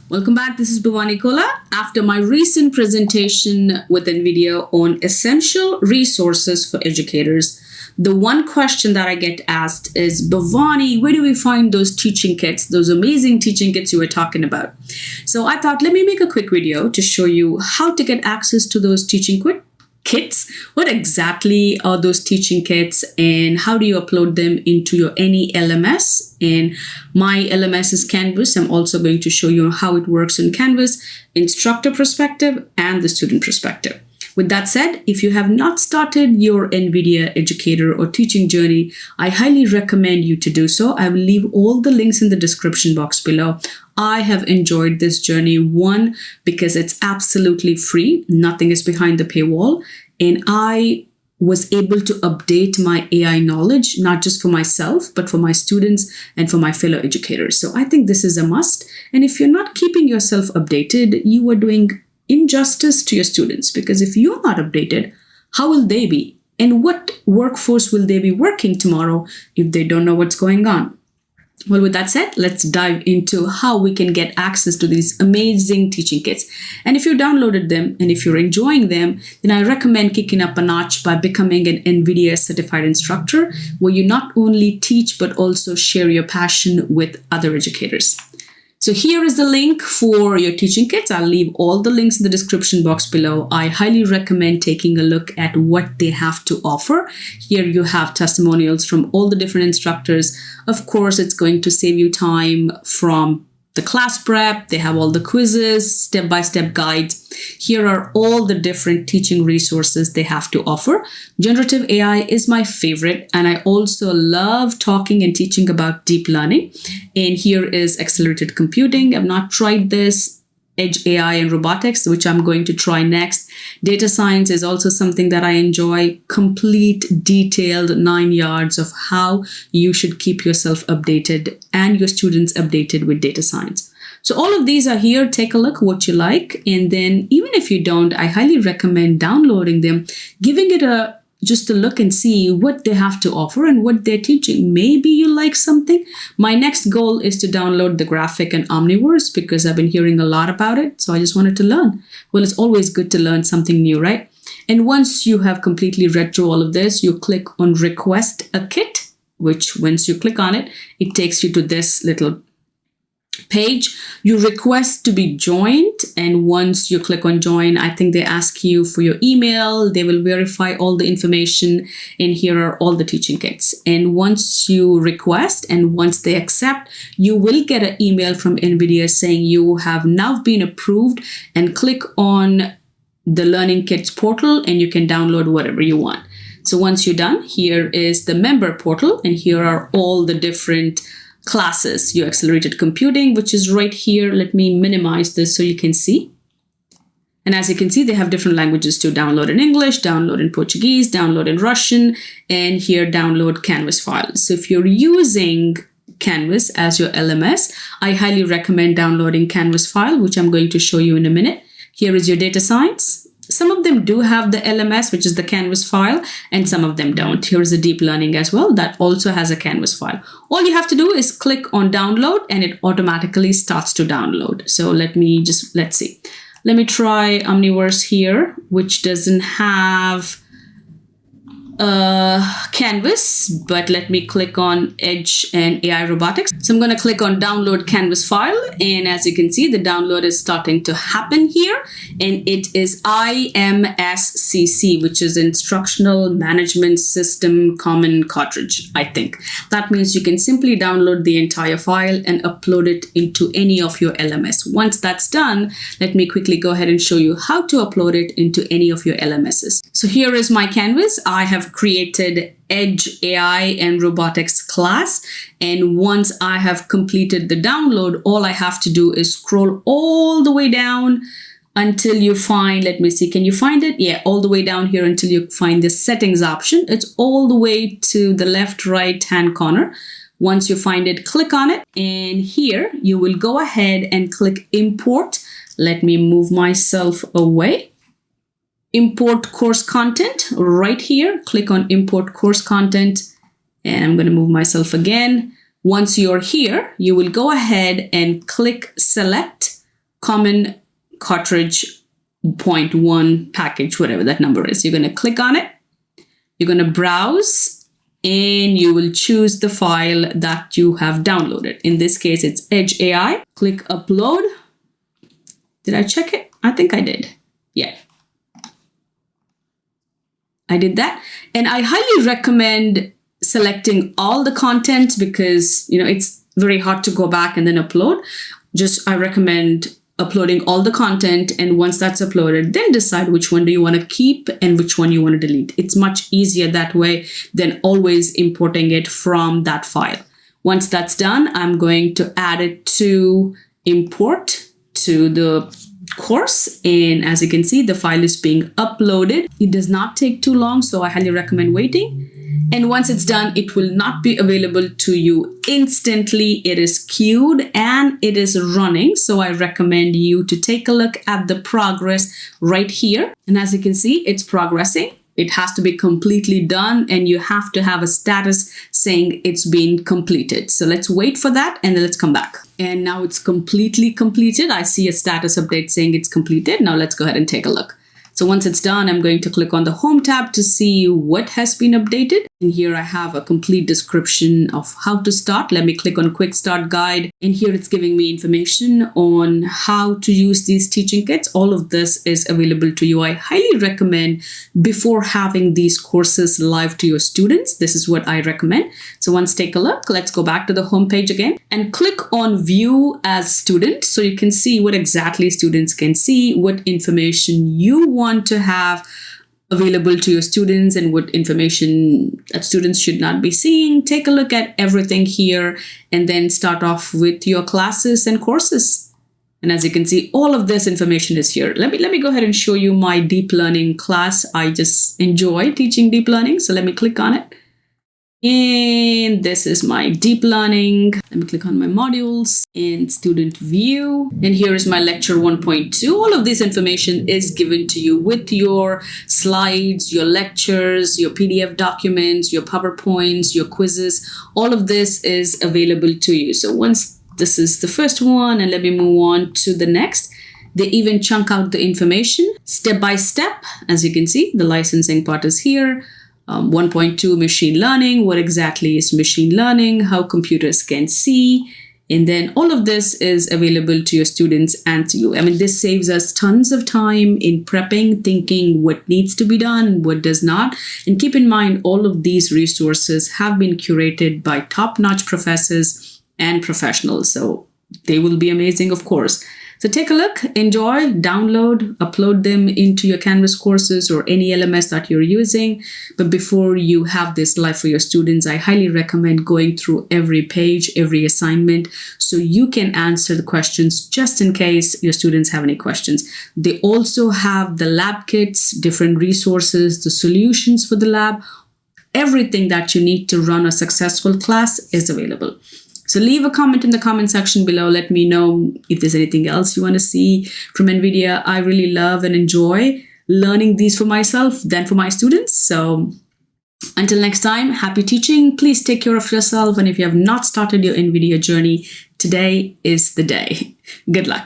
Welcome back. This is Bhavani Kola. After my recent presentation with Nvidia on essential resources for educators, the one question that I get asked is, Bhavani, where do we find those teaching kits, those amazing teaching kits you were talking about? So I thought, let me make a quick video to show you how to get access to those teaching kits. What exactly are those teaching kits and how do you upload them into your any LMS? And my LMS is Canvas. I'm also going to show you how it works in Canvas, instructor perspective and the student perspective. With that said, if you have not started your Nvidia educator or teaching journey, I highly recommend you to do so. I will leave all the links in the description box below. I have enjoyed this journey, one, because it's absolutely free. Nothing is behind the paywall. And I was able to update my AI knowledge, not just for myself, but for my students and for my fellow educators. So I think this is a must. And if you're not keeping yourself updated, you are doing injustice to your students, because if you're not updated, how will they be? And what workforce will they be working tomorrow if they don't know what's going on? Well, with that said, let's dive into how we can get access to these amazing teaching kits. And if you downloaded them and if you're enjoying them, then I recommend kicking up a notch by becoming an NVIDIA certified instructor, where you not only teach, but also share your passion with other educators. So here is the link for your teaching kits. I'll leave all the links in the description box below. I highly recommend taking a look at what they have to offer. Here you have testimonials from all the different instructors. Of course, it's going to save you time from the class prep. They have all the quizzes, step-by-step guides. Here are all the different teaching resources they have to offer. Generative AI is my favorite, and I also love talking and teaching about deep learning. And here is accelerated computing. I've not tried this. Edge AI and robotics, which I'm going to try next. Data science is also something that I enjoy. Complete, detailed 9 yards of how you should keep yourself updated and your students updated with data science. So all of these are here. Take a look what you like. And then even if you don't, I highly recommend downloading them, giving it just a look and see what they have to offer and what they're teaching. Maybe you like something. My next goal is to download the graphic and Omniverse because I've been hearing a lot about it. So I just wanted to learn. Well, it's always good to learn something new, right? And once you have completely read through all of this, you click on request a kit, which once you click on it, it takes you to this little page. You request to be joined, and once you click on join, I think they ask you for your email. They will verify all the information, and here are all the teaching kits. And once you request and once they accept, you will get an email from NVIDIA saying you have now been approved, and click on the Learning Kits portal and you can download whatever you want. So once you're done, here is the member portal, and here are all the different classes. Your accelerated computing, which is right here. Let me minimize this so you can see. And as you can see, they have different languages to download in English, download in Portuguese, download in Russian, and here download Canvas files. So if you're using Canvas as your LMS, I highly recommend downloading Canvas file, which I'm going to show you in a minute. Here is your data science. Some of them do have the LMS, which is the Canvas file, and some of them don't. Here's the deep learning as well. That also has a Canvas file. All you have to do is click on download and it automatically starts to download. So let's see. Let me try Omniverse here, which doesn't have Canvas, but let me click on Edge and AI robotics. So I'm going to click on download Canvas file, and as you can see, the download is starting to happen here, and it is IMSCC, which is Instructional Management System Common Cartridge, I think. That means you can simply download the entire file and upload it into any of your LMS. Once that's done, let me quickly go ahead and show you how to upload it into any of your LMSs. So here is my Canvas. I have created Edge AI and robotics class, and once I have completed the download, all I have to do is scroll all the way down until you find, let me see, can you find it? Yeah, all the way down here until you find the settings option. It's all the way to the left right hand corner. Once you find it, click on it, and here you will go ahead and click import. Let me move myself away. Import course content right here. Click on import course content, and I'm going to move myself again. Once you're here, you will go ahead and click select common cartridge 0.1 package, whatever that number is. You're going to click on it. You're going to browse and you will choose the file that you have downloaded. In this case, it's Edge AI. Click upload. Did I check it? I think I did. Yeah. I did that. And I highly recommend selecting all the content because, it's very hard to go back and then upload. I recommend uploading all the content, and once that's uploaded, then decide which one do you want to keep and which one you want to delete. It's much easier that way than always importing it from that file. Once that's done, I'm going to add it to import to the course, and as you can see, the file is being uploaded. It does not take too long, so I highly recommend waiting. And once it's done, it will not be available to you instantly. It is queued and it is running. So I recommend you to take a look at the progress right here. And as you can see, it's progressing. It has to be completely done and you have to have a status saying it's been completed. So let's wait for that and then let's come back. And now it's completely completed. I see a status update saying it's completed. Now let's go ahead and take a look. So once it's done, I'm going to click on the Home tab to see what has been updated. And here I have a complete description of how to start. Let me click on Quick Start Guide. And here it's giving me information on how to use these teaching kits. All of this is available to you. I highly recommend before having these courses live to your students. This is what I recommend. So once take a look, let's go back to the home page again and click on View as Student. So you can see what exactly students can see, what information you want to have available to your students and what information that students should not be seeing. Take a look at everything here and then start off with your classes and courses. And as you can see, all of this information is here. Let me go ahead and show you my deep learning class. I just enjoy teaching deep learning. So let me click on it. And this is my deep learning. Let me click on my modules and student view. And here is my lecture 1.2. All of this information is given to you with your slides, your lectures, your PDF documents, your PowerPoints, your quizzes. All of this is available to you. So once this is the first one, and let me move on to the next. They even chunk out the information step by step. As you can see, the licensing part is here. 1.2 machine learning. What exactly is machine learning? How computers can see. And then all of this is available to your students and to you. I mean, this saves us tons of time in prepping, thinking what needs to be done, what does not. And keep in mind, all of these resources have been curated by top-notch professors and professionals. So they will be amazing, of course. So take a look, enjoy, download, upload them into your Canvas courses or any LMS that you're using. But before you have this live for your students, I highly recommend going through every page, every assignment, so you can answer the questions just in case your students have any questions. They also have the lab kits, different resources, the solutions for the lab. Everything that you need to run a successful class is available. So leave a comment in the comment section below. Let me know if there's anything else you want to see from Nvidia. I really love and enjoy learning these for myself than for my students. So until next time, happy teaching. Please take care of yourself. And if you have not started your Nvidia journey, today is the day. Good luck.